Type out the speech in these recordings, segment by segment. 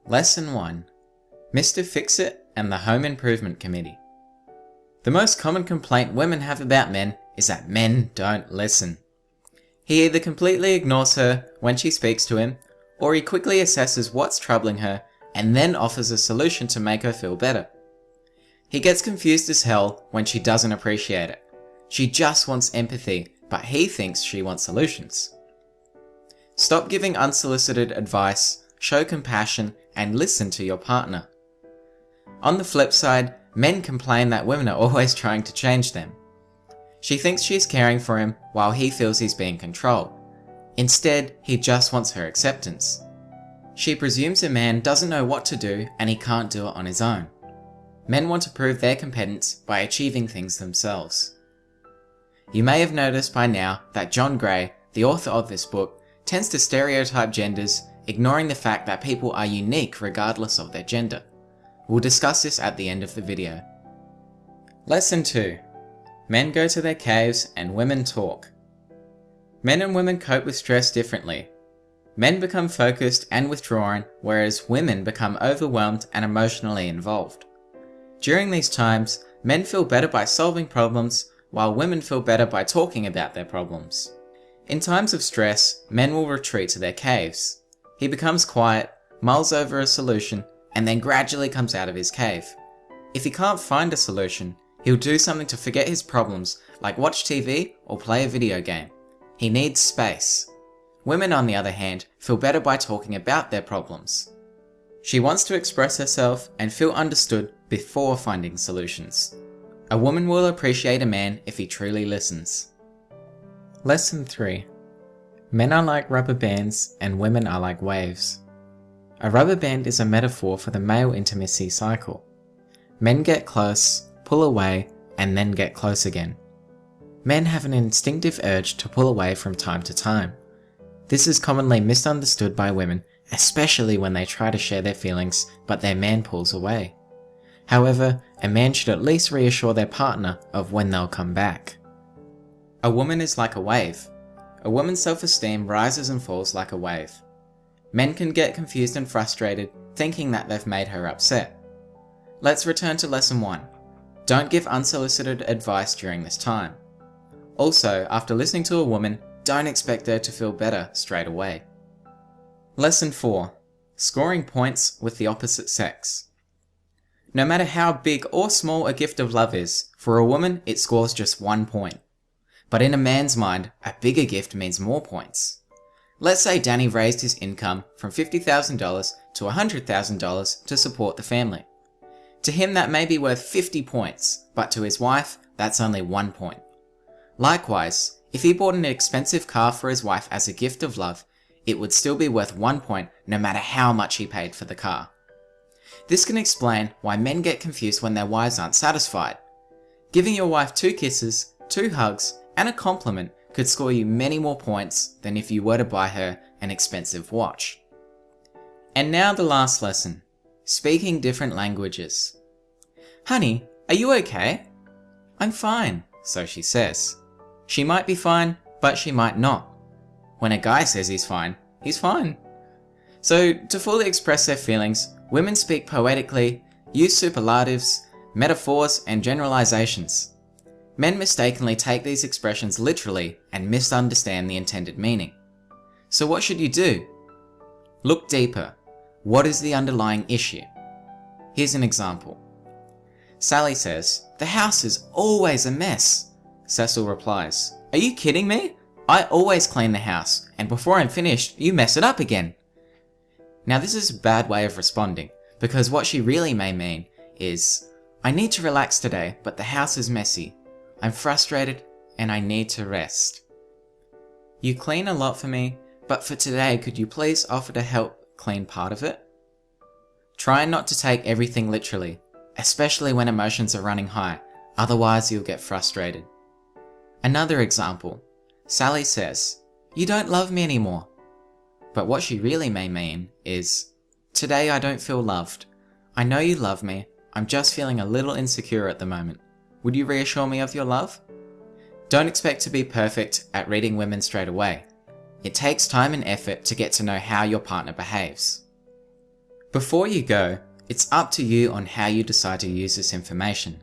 Lesson 1. Mr Fixit and the Home Improvement Committee. The most common complaint women have about men is that men don't listen. He either completely ignores her when she speaks to him, or he quickly assesses what's troubling her and then offers a solution to make her feel better. He gets confused as hell when she doesn't appreciate it. She just wants empathy, but he thinks she wants solutions. Stop giving unsolicited advice, show compassion, and listen to your partner. On the flip side, men complain that women are always trying to change them. She thinks she's caring for him while he feels he's being controlled. Instead, he just wants her acceptance. She presumes a man doesn't know what to do and he can't do it on his own. Men want to prove their competence by achieving things themselves. You may have noticed by now that John Gray, the author of this book, tends to stereotype genders, ignoring the fact that people are unique regardless of their gender. We'll discuss this at the end of the video. Lesson 2. Men go to their caves and women talk. Men and women cope with stress differently. Men become focused and withdrawn, whereas women become overwhelmed and emotionally involved. During these times, men feel better by solving problems, while women feel better by talking about their problems. In times of stress, men will retreat to their caves. He becomes quiet, mulls over a solution, and then gradually comes out of his cave. If he can't find a solution, he'll do something to forget his problems, like watch TV or play a video game. He needs space. Women, on the other hand, feel better by talking about their problems. She wants to express herself and feel understood before finding solutions. A woman will appreciate a man if he truly listens. Lesson 3. Men are like rubber bands and women are like waves. A rubber band is a metaphor for the male intimacy cycle. Men get close, pull away, and then get close again. Men have an instinctive urge to pull away from time to time. This is commonly misunderstood by women, especially when they try to share their feelings but their man pulls away. However, a man should at least reassure their partner of when they'll come back. A woman is like a wave. A woman's self-esteem rises and falls like a wave. Men can get confused and frustrated, thinking that they've made her upset. Let's return to lesson 1. Don't give unsolicited advice during this time. Also, after listening to a woman, don't expect her to feel better straight away. Lesson 4. Scoring points with the opposite sex. No matter how big or small a gift of love is, for a woman it scores just 1 point. But in a man's mind, a bigger gift means more points. Let's say Danny raised his income from $50,000 to $100,000 to support the family. To him that may be worth 50 points, but to his wife, that's only 1 point. Likewise, if he bought an expensive car for his wife as a gift of love, it would still be worth 1 point no matter how much he paid for the car. This can explain why men get confused when their wives aren't satisfied. Giving your wife 2 kisses, 2 hugs, and a compliment could score you many more points than if you were to buy her an expensive watch. And now the last lesson. Speaking different languages. Honey, are you okay? I'm fine, so she says. She might be fine, but she might not. When a guy says he's fine, he's fine. So, to fully express their feelings, women speak poetically, use superlatives, metaphors, and generalizations. Men mistakenly take these expressions literally and misunderstand the intended meaning. So what should you do? Look deeper. What is the underlying issue? Here's an example. Sally says, "The house is always a mess." Cecil replies, "Are you kidding me? I always clean the house, and before I'm finished, you mess it up again." Now this is a bad way of responding, because what she really may mean is, "I need to relax today, but the house is messy. I'm frustrated and I need to rest. You clean a lot for me, but for today could you please offer to help clean part of it?" Try not to take everything literally, especially when emotions are running high, otherwise you'll get frustrated. Another example. Sally says, "You don't love me anymore." But what she really may mean is, "Today I don't feel loved. I know you love me, I'm just feeling a little insecure at the moment. Would you reassure me of your love?" Don't expect to be perfect at reading women straight away. It takes time and effort to get to know how your partner behaves. Before you go, it's up to you on how you decide to use this information.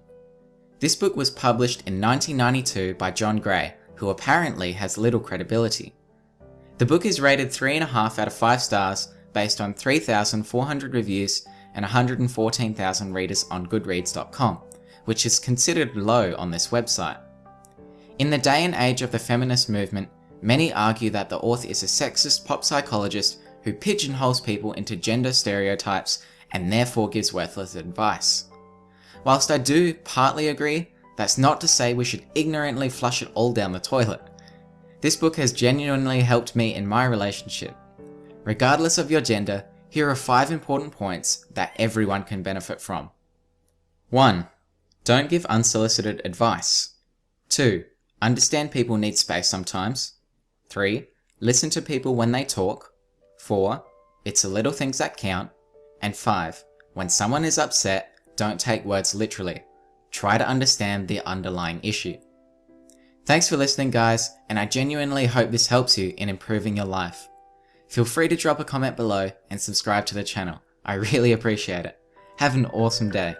This book was published in 1992 by John Gray, who apparently has little credibility. The book is rated 3.5 out of 5 stars based on 3,400 reviews and 114,000 readers on Goodreads.com, which is considered low on this website. In the day and age of the feminist movement, many argue that the author is a sexist pop psychologist who pigeonholes people into gender stereotypes and therefore gives worthless advice. Whilst I do partly agree, that's not to say we should ignorantly flush it all down the toilet. This book has genuinely helped me in my relationship. Regardless of your gender, here are 5 important points that everyone can benefit from. 1. Don't give unsolicited advice. 2. Understand people need space sometimes. 3. Listen to people when they talk. 4. It's the little things that count. And 5. When someone is upset, don't take words literally. Try to understand the underlying issue. Thanks for listening, guys, and I genuinely hope this helps you in improving your life. Feel free to drop a comment below and subscribe to the channel. I really appreciate it. Have an awesome day.